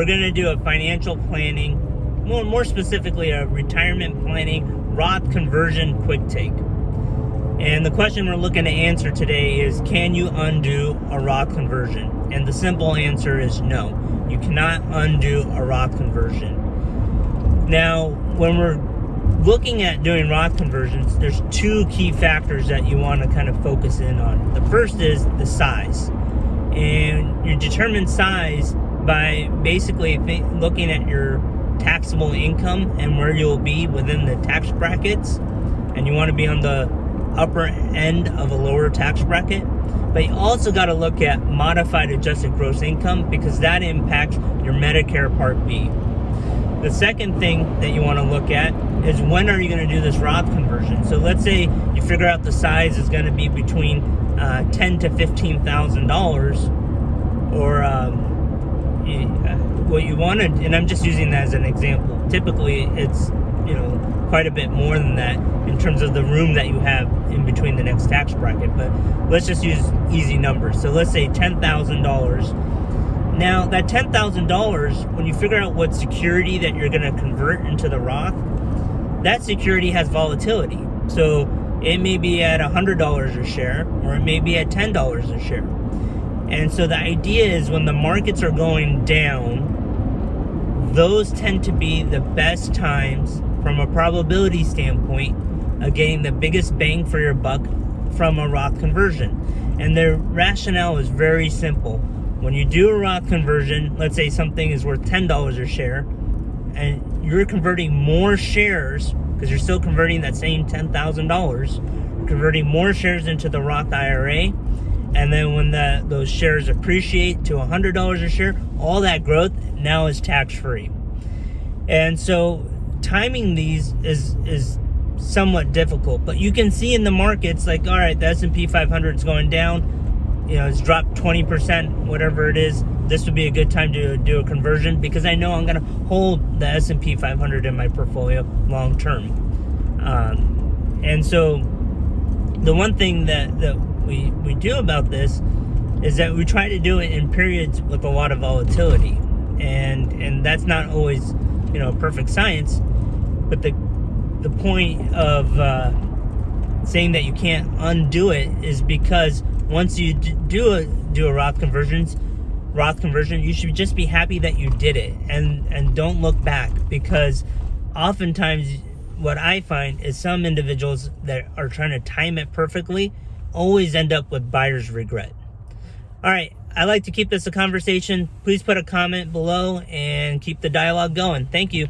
We're going to do a financial planning, more specifically a retirement planning Roth conversion quick take. And the question we're looking to answer today is, can you undo a Roth conversion? And the simple answer is no. You cannot undo a Roth conversion. Now, when we're looking at doing Roth conversions, there's two key factors that you want to kind of focus in on. The first is the size. And you determine size by basically looking at your taxable income and where you'll be within the tax brackets. And you want to be on the upper end of a lower tax bracket. But you also got to look at modified adjusted gross income, because that impacts your Medicare Part B. The second thing that you want to look at is, when are you going to do this Roth conversion? So let's say you figure out the size is going to be between $10,000 to $15,000, or what you want to, and I'm just using that as an example. Typically, it's quite a bit more than that in terms of the room that you have in between the next tax bracket. But let's just use easy numbers. So let's say $10,000. Now, that $10,000, when you figure out what security that you're going to convert into the Roth, that security has volatility. So it may be at $100 a share, or it may be at $10 a share. And so the idea is, when the markets are going down, those tend to be the best times from a probability standpoint of getting the biggest bang for your buck from a Roth conversion. And the rationale is very simple. When you do a Roth conversion, let's say something is worth $10 a share, and you're converting more shares, because you're still converting that same $10,000, converting more shares into the Roth IRA, and then when those shares appreciate to $100 a share, all that growth now is tax-free. And so timing these is somewhat difficult, but you can see in the markets, like, all right, the S&P 500 is going down, it's dropped 20%, whatever it is. This would be a good time to do a conversion, because I know I'm going to hold the S&P 500 in my portfolio long term. And so the one thing that we do about this is that we try to do it in periods with a lot of volatility, and that's not always perfect science. But the point of saying that you can't undo it is because once you do a Roth conversion, you should just be happy that you did it, and don't look back, because oftentimes what I find is some individuals that are trying to time it perfectly always end up with buyer's regret. All right, I like to keep this a conversation. Please put a comment below and keep the dialogue going. Thank you.